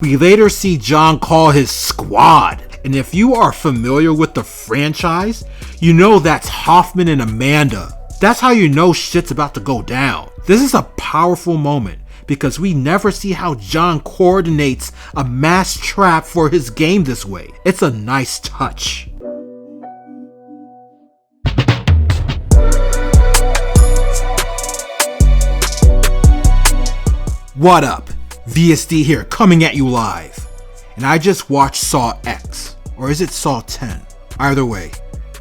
We later see John call his squad. And if you are familiar with the franchise, you know that's Hoffman and Amanda. That's how you know shit's about to go down. This is a powerful moment because we never see how John coordinates a mass trap for his game this way. It's a nice touch. What up? VSD here, coming at you live. And I just watched Saw X, or is it Saw 10? Either way,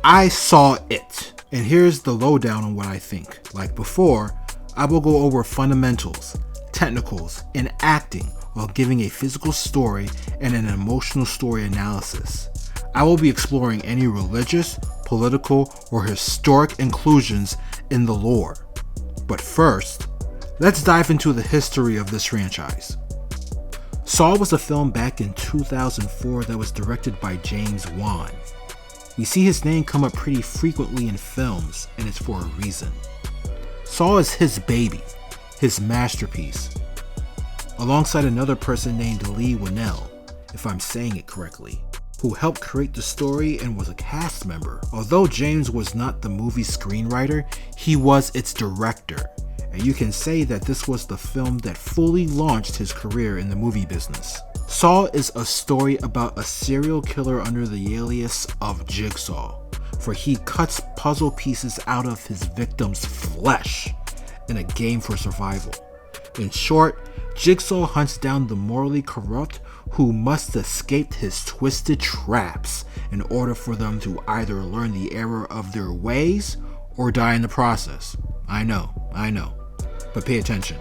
I saw it. And here's the lowdown on what I think. Like before, I will go over fundamentals, technicals, and acting while giving a physical story and an emotional story analysis. I will be exploring any religious, political, or historic inclusions in the lore. But first, let's dive into the history of this franchise. Saw was a film back in 2004 that was directed by James Wan. We see his name come up pretty frequently in films, and it's for a reason. Saw is his baby, his masterpiece, alongside another person named Lee Winnell, if I'm saying it correctly, who helped create the story and was a cast member. Although James was not the movie's screenwriter, he was its director. And you can say that this was the film that fully launched his career in the movie business. Saw is a story about a serial killer under the alias of Jigsaw, for he cuts puzzle pieces out of his victim's flesh in a game for survival. In short, Jigsaw hunts down the morally corrupt who must escape his twisted traps in order for them to either learn the error of their ways or die in the process. I know. But pay attention.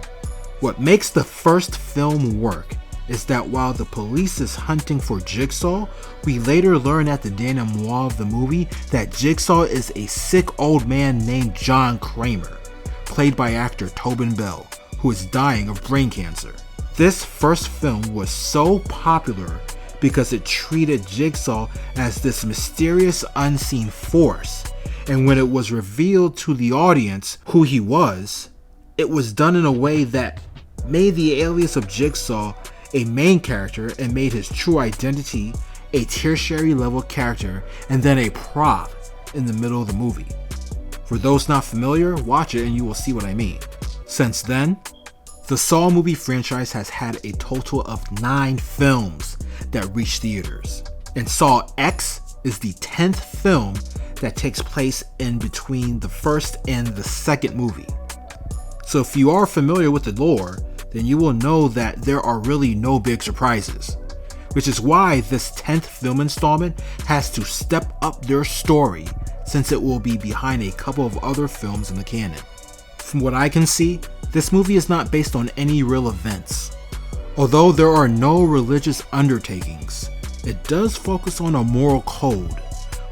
What makes the first film work is that while the police is hunting for Jigsaw, we later learn at the denouement of the movie that Jigsaw is a sick old man named John Kramer, played by actor Tobin Bell, who is dying of brain cancer. This first film was so popular because it treated Jigsaw as this mysterious unseen force, and when it was revealed to the audience who he was, it was done in a way that made the alias of Jigsaw a main character and made his true identity a tertiary level character and then a prop in the middle of the movie. For those not familiar, watch it and you will see what I mean. Since then, the Saw movie franchise has had a total of 9 films that reached theaters, and Saw X is the 10th film that takes place in between the first and the second movie. So if you are familiar with the lore, then you will know that there are really no big surprises, which is why this 10th film installment has to step up their story since it will be behind a couple of other films in the canon. From what I can see, this movie is not based on any real events. Although there are no religious undertakings, it does focus on a moral code,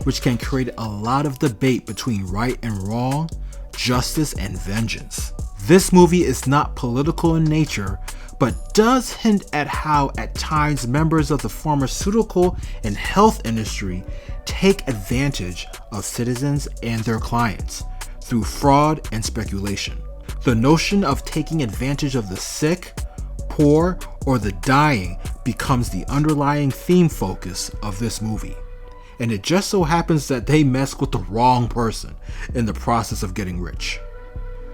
which can create a lot of debate between right and wrong, justice and vengeance. This movie is not political in nature, but does hint at how at times members of the pharmaceutical and health industry take advantage of citizens and their clients through fraud and speculation. The notion of taking advantage of the sick, poor, or the dying becomes the underlying theme focus of this movie. And it just so happens that they mess with the wrong person in the process of getting rich.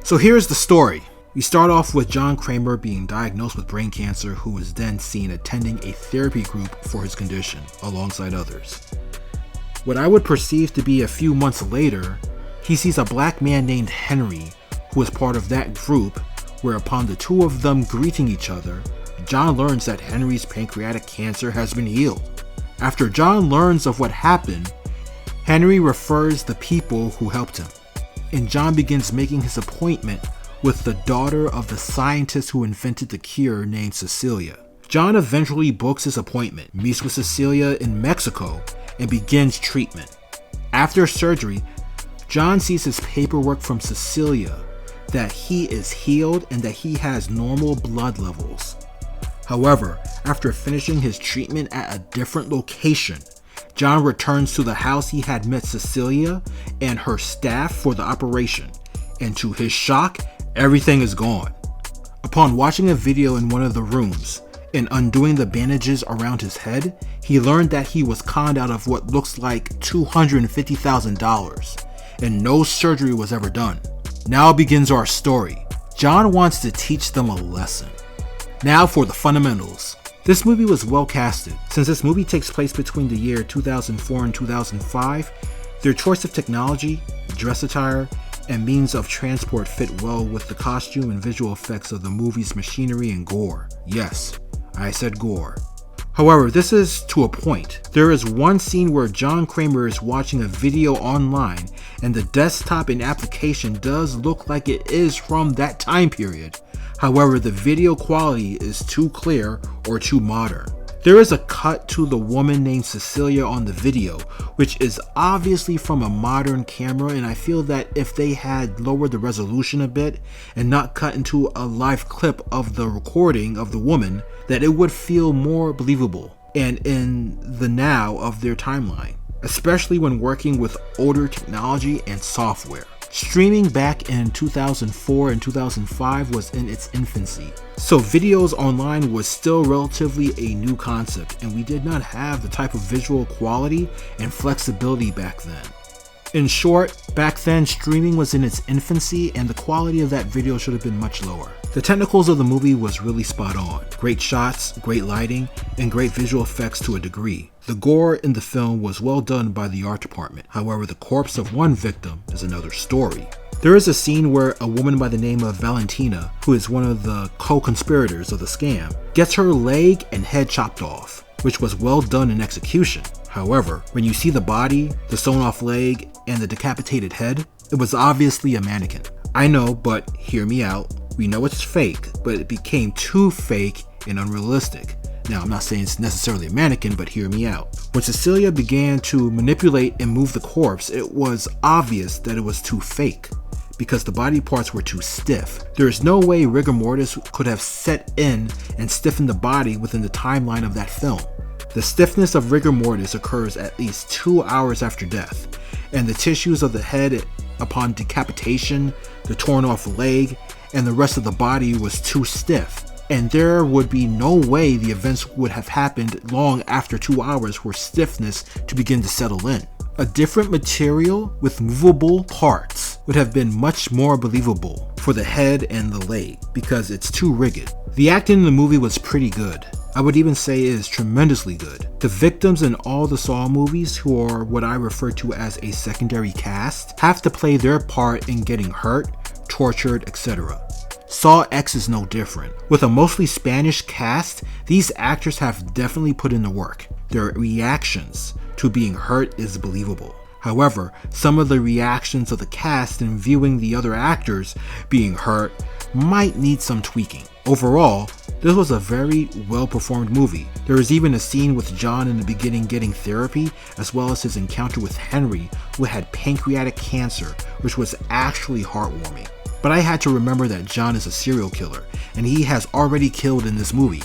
So here's the story. We start off with John Kramer being diagnosed with brain cancer, who is then seen attending a therapy group for his condition, alongside others. What I would perceive to be a few months later, he sees a black man named Henry, who is part of that group, where upon the two of them greeting each other, John learns that Henry's pancreatic cancer has been healed. After John learns of what happened, Henry refers the people who helped him, and John begins making his appointment with the daughter of the scientist who invented the cure named Cecilia. John eventually books his appointment, meets with Cecilia in Mexico, and begins treatment. After surgery, John sees his paperwork from Cecilia that he is healed and that he has normal blood levels. However, after finishing his treatment at a different location, John returns to the house he had met Cecilia and her staff for the operation, and to his shock, everything is gone. Upon watching a video in one of the rooms, In undoing the bandages around his head, he learned that he was conned out of what looks like $250,000, and no surgery was ever done. Now begins our story. John wants to teach them a lesson. Now for the fundamentals. This movie was well casted. Since this movie takes place between the year 2004 and 2005, their choice of technology, dress attire, and means of transport fit well with the costume and visual effects of the movie's machinery and gore. Yes, I said gore. However, this is to a point. There is one scene where John Kramer is watching a video online, and the desktop and application does look like it is from that time period. However, the video quality is too clear or too modern. There is a cut to the woman named Cecilia on the video, which is obviously from a modern camera, and I feel that if they had lowered the resolution a bit and not cut into a live clip of the recording of the woman, that it would feel more believable and in the now of their timeline, especially when working with older technology and software. Streaming back in 2004 and 2005 was in its infancy, so videos online was still relatively a new concept, and we did not have the type of visual quality and flexibility back then. In short, back then streaming was in its infancy and the quality of that video should have been much lower. The technicals of the movie was really spot on. Great shots, great lighting, and great visual effects to a degree. The gore in the film was well done by the art department. However, the corpse of one victim is another story. There is a scene where a woman by the name of Valentina, who is one of the co-conspirators of the scam, gets her leg and head chopped off, which was well done in execution. However, when you see the body, the sewn off leg, and the decapitated head, it was obviously a mannequin. I know, but hear me out. We know it's fake, but it became too fake and unrealistic. Now, I'm not saying it's necessarily a mannequin, but hear me out. When Cecilia began to manipulate and move the corpse, it was obvious that it was too fake, because the body parts were too stiff. There is no way rigor mortis could have set in and stiffened the body within the timeline of that film. The stiffness of rigor mortis occurs at least 2 hours after death, and the tissues of the head upon decapitation, the torn off leg, and the rest of the body was too stiff, and there would be no way the events would have happened long after 2 hours for stiffness to begin to settle in. A different material with movable parts would have been much more believable for the head and the leg, because it's too rigid. The acting in the movie was pretty good. I would even say it is tremendously good. The victims in all the Saw movies, who are what I refer to as a secondary cast, have to play their part in getting hurt, tortured, etc. Saw X is no different. With a mostly Spanish cast, these actors have definitely put in the work. Their reactions to being hurt is believable. However, some of the reactions of the cast in viewing the other actors being hurt might need some tweaking. Overall, this was a very well performed movie. There is even a scene with John in the beginning getting therapy, as well as his encounter with Henry, who had pancreatic cancer, which was actually heartwarming. But I had to remember that John is a serial killer, and he has already killed in this movie.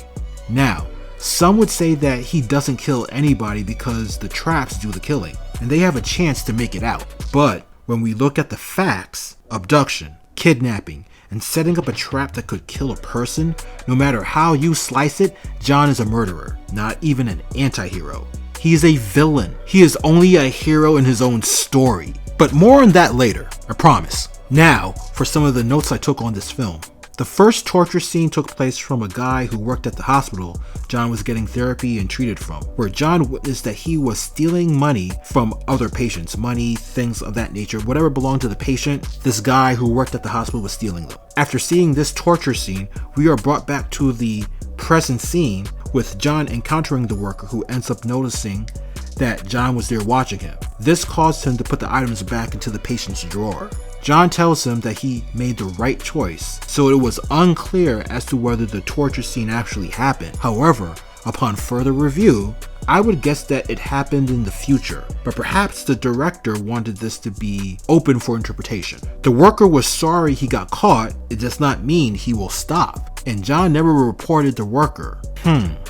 Now, some would say that he doesn't kill anybody because the traps do the killing, and they have a chance to make it out. But when we look at the facts, abduction, kidnapping, and setting up a trap that could kill a person, no matter how you slice it, John is a murderer, not even an anti-hero. He is a villain. He is only a hero in his own story. But more on that later, I promise. Now, for some of the notes I took on this film. The first torture scene took place from a guy who worked at the hospital John was getting therapy and treated from, where John witnessed that he was stealing money from other patients, money, things of that nature, whatever belonged to the patient, this guy who worked at the hospital was stealing them. After seeing this torture scene, we are brought back to the present scene with John encountering the worker who ends up noticing that John was there watching him. This caused him to put the items back into the patient's drawer. John tells him that he made the right choice, so it was unclear as to whether the torture scene actually happened. However, upon further review, I would guess that it happened in the future, but perhaps the director wanted this to be open for interpretation. The worker was sorry he got caught, it does not mean he will stop, and John never reported the worker.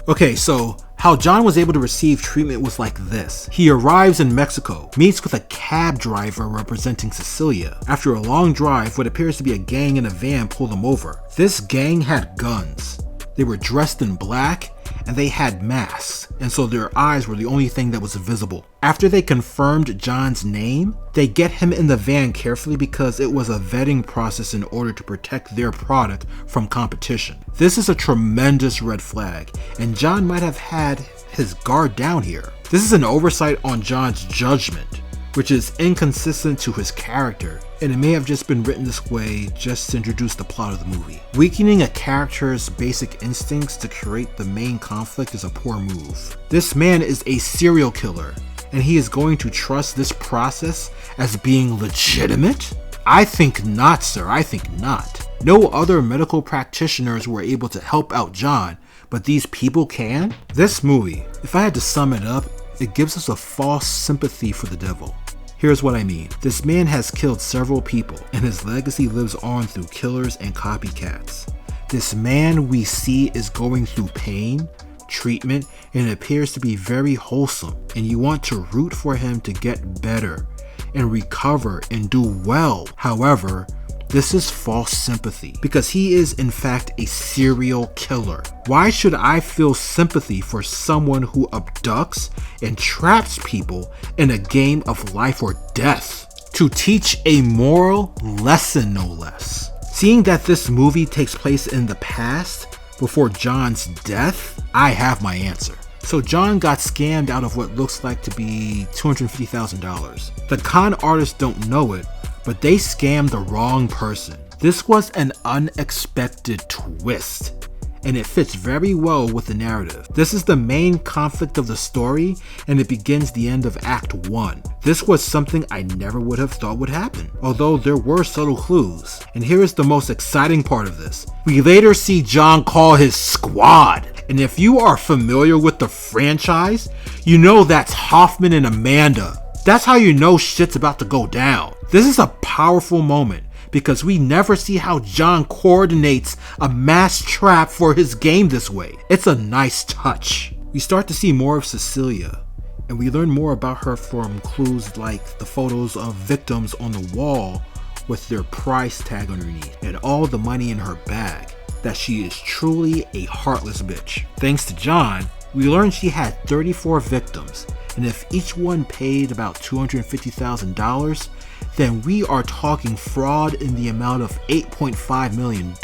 Okay, so how John was able to receive treatment was like this. He arrives in Mexico, meets with a cab driver representing Cecilia. After a long drive, what appears to be a gang in a van pulled him over. This gang had guns. They were dressed in black and they had masks, and so their eyes were the only thing that was visible. After they confirmed John's name, they get him in the van carefully because it was a vetting process in order to protect their product from competition. This is a tremendous red flag, and John might have had his guard down here. This is an oversight on John's judgment, which is inconsistent to his character, and it may have just been written this way just to introduce the plot of the movie. Weakening a character's basic instincts to create the main conflict is a poor move. This man is a serial killer, and he is going to trust this process as being legitimate? I think not, sir. I think not. No other medical practitioners were able to help out John, but these people can? This movie, if I had to sum it up, it gives us a false sympathy for the devil. Here's what I mean. This man has killed several people, and his legacy lives on through killers and copycats. This man we see is going through pain, treatment, and it appears to be very wholesome, and you want to root for him to get better and recover and do well. However, this is false sympathy because he is in fact a serial killer. Why should I feel sympathy for someone who abducts and traps people in a game of life or death to teach a moral lesson, no less? Seeing that this movie takes place in the past before John's death, I have my answer. So John got scammed out of what looks like to be $250,000. The con artists don't know it, but they scammed the wrong person. This was an unexpected twist, and it fits very well with the narrative. This is the main conflict of the story, and it begins the end of Act 1. This was something I never would have thought would happen, although there were subtle clues. And here is the most exciting part of this. We later see John call his squad, and if you are familiar with the franchise, you know that's Hoffman and Amanda. That's how you know shit's about to go down. This is a powerful moment because we never see how John coordinates a mass trap for his game this way. It's a nice touch. We start to see more of Cecilia, and we learn more about her from clues like the photos of victims on the wall with their price tag underneath, and all the money in her bag, that she is truly a heartless bitch. Thanks to John, we learned she had 34 victims, and if each one paid about $250,000, then we are talking fraud in the amount of $8.5 million.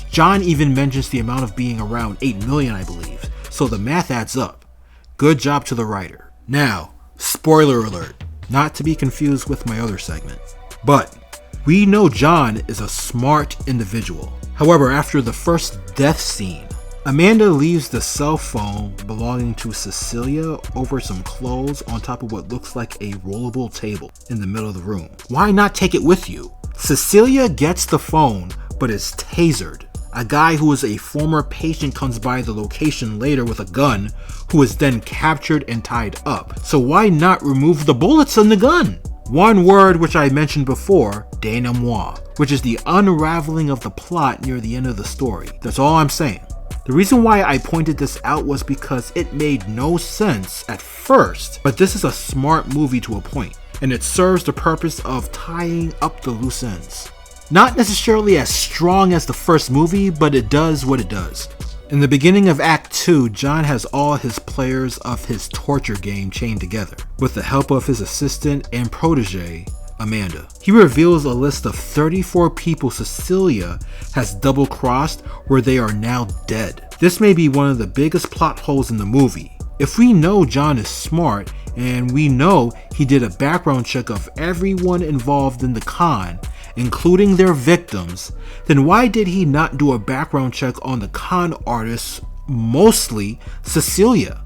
John even mentions the amount of being around $8 million, I believe, so the math adds up. Good job to the writer. Now, spoiler alert, not to be confused with my other segment, but we know John is a smart individual. However, after the first death scene, Amanda leaves the cell phone belonging to Cecilia over some clothes on top of what looks like a rollable table in the middle of the room. Why not take it with you? Cecilia gets the phone but is tasered. A guy who is a former patient comes by the location later with a gun, who is then captured and tied up. So why not remove the bullets in the gun? One word which I mentioned before, denouement, which is the unraveling of the plot near the end of the story. That's all I'm saying. The reason why I pointed this out was because it made no sense at first, but this is a smart movie to a point, and it serves the purpose of tying up the loose ends. Not necessarily as strong as the first movie, but it does what it does. In the beginning of Act 2, John has all his players of his torture game chained together, with the help of his assistant and protege, Amanda. He reveals a list of 34 people Cecilia has double-crossed where they are now dead. This may be one of the biggest plot holes in the movie. If we know John is smart, and we know he did a background check of everyone involved in the con, including their victims, then why did he not do a background check on the con artists, mostly Cecilia,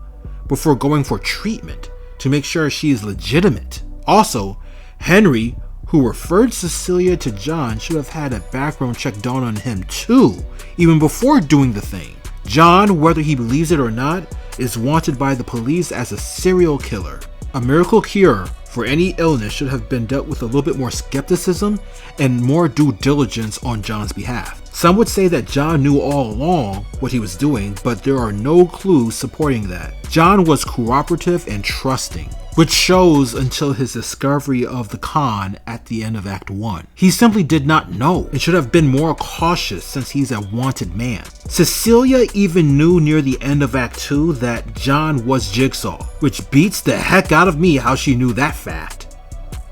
before going for treatment to make sure she is legitimate? Also, Henry, who referred Cecilia to John, should have had a background check done on him too, even before doing the thing. John, whether he believes it or not, is wanted by the police as a serial killer. A miracle cure for any illness should have been dealt with a little bit more skepticism and more due diligence on John's behalf. Some would say that John knew all along what he was doing, but there are no clues supporting that. John was cooperative and trusting. which shows until his discovery of the con at the end of Act 1. He simply did not know and should have been more cautious since he's a wanted man. Cecilia even knew near the end of Act 2 that John was Jigsaw, which beats the heck out of me how she knew that fact.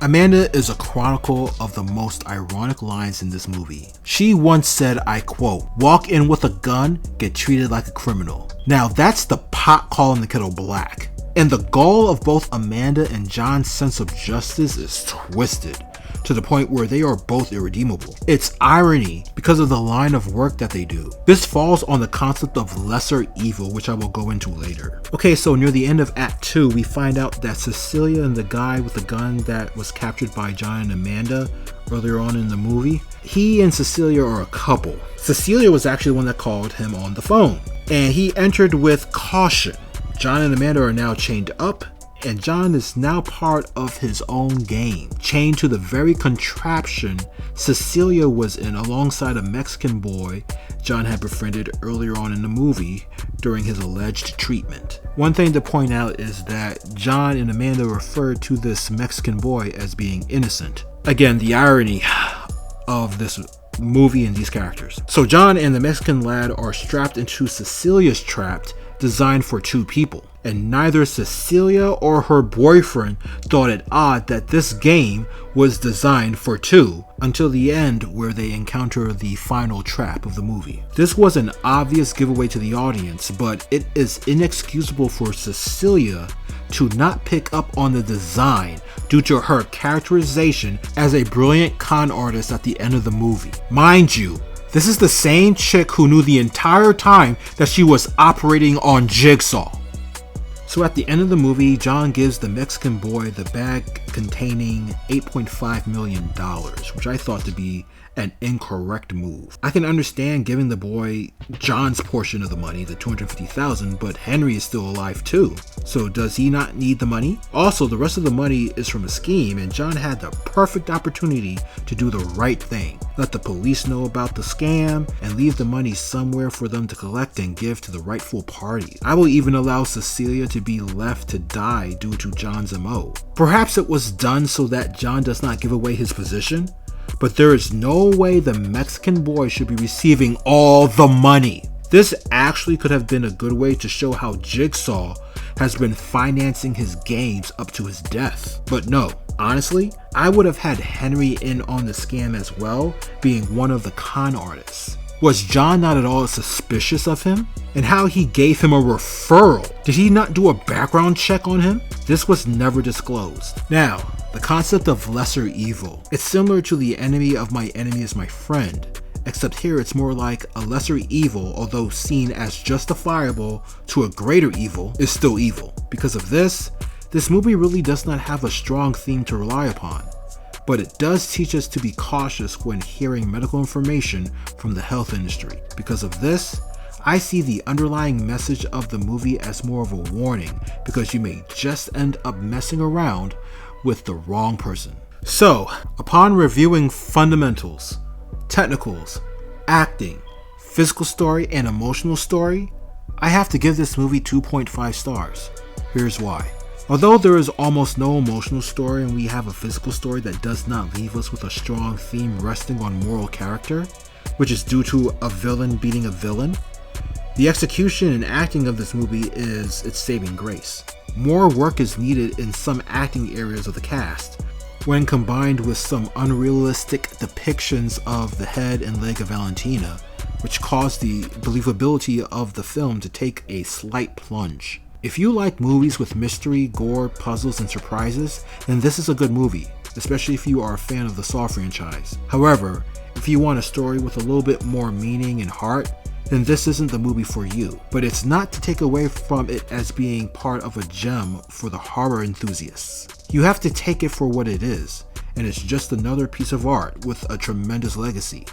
Amanda is a chronicle of the most ironic lines in this movie. She once said, I quote, "Walk in with a gun, get treated like a criminal." Now that's the pot calling the kettle black. And the goal of both Amanda and John's sense of justice is twisted to the point where they are both irredeemable. It's irony because of the line of work that they do. This falls on the concept of lesser evil, which I will go into later. Okay, so near the end of Act 2, we find out that Cecilia and the guy with the gun that was captured by John and Amanda earlier on in the movie, he and Cecilia are a couple. Cecilia was actually the one that called him on the phone, and he entered with caution. John and Amanda are now chained up, and John is now part of his own game, chained to the very contraption Cecilia was in alongside a Mexican boy John had befriended earlier on in the movie during his alleged treatment. One thing to point out is that John and Amanda referred to this Mexican boy as being innocent. Again, the irony of this movie and these characters. So John and the Mexican lad are strapped into Cecilia's trap designed for two people, and neither Cecilia or her boyfriend thought it odd that this game was designed for two until the end, where they encounter the final trap of the movie. This was an obvious giveaway to the audience, but it is inexcusable for Cecilia to not pick up on the design due to her characterization as a brilliant con artist at the end of the movie. Mind you, this is the same chick who knew the entire time that she was operating on Jigsaw. So at the end of the movie, John gives the Mexican boy the bag containing $8.5 million, which I thought to be an incorrect move. I can understand giving the boy John's portion of the money, the $250,000, but Henry is still alive too. So does he not need the money? Also, the rest of the money is from a scheme, and John had the perfect opportunity to do the right thing. Let the police know about the scam and leave the money somewhere for them to collect and give to the rightful parties. I will even allow Cecilia to be left to die due to John's MO. Perhaps it was done so that John does not give away his position, but there is no way the Mexican boy should be receiving all the money. This actually could have been a good way to show how Jigsaw has been financing his games up to his death. But no, honestly, I would have had Henry in on the scam as well, being one of the con artists. Was John not at all suspicious of him? And how he gave him a referral? Did he not do a background check on him? This was never disclosed. Now, the concept of lesser evil. It's similar to the enemy of my enemy is my friend, except here it's more like a lesser evil, although seen as justifiable to a greater evil, is still evil. Because of this movie really does not have a strong theme to rely upon, but it does teach us to be cautious when hearing medical information from the health industry. Because of this, I see the underlying message of the movie as more of a warning, because you may just end up messing around with the wrong person. So, upon reviewing fundamentals, technicals, acting, physical story, and emotional story, I have to give this movie 2.5 stars. Here's why. Although there is almost no emotional story and we have a physical story that does not leave us with a strong theme resting on moral character, which is due to a villain beating a villain, the execution and acting of this movie is its saving grace. More work is needed in some acting areas of the cast, when combined with some unrealistic depictions of the head and leg of Valentina, which caused the believability of the film to take a slight plunge. If you like movies with mystery, gore, puzzles, and surprises, then this is a good movie, especially if you are a fan of the Saw franchise. However, if you want a story with a little bit more meaning and heart, then this isn't the movie for you. But it's not to take away from it as being part of a gem for the horror enthusiasts. You have to take it for what it is, and it's just another piece of art with a tremendous legacy.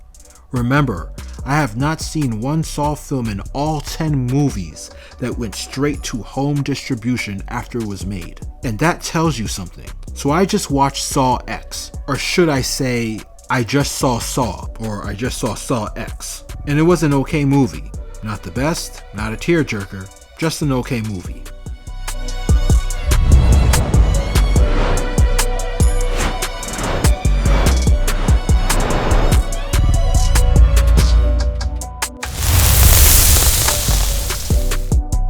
Remember, I have not seen one Saw film in all 10 movies that went straight to home distribution after it was made. And that tells you something. So I just watched Saw X, or should I say, I just saw Saw, or I just saw Saw X. And it was an okay movie. Not the best, not a tearjerker, just an okay movie.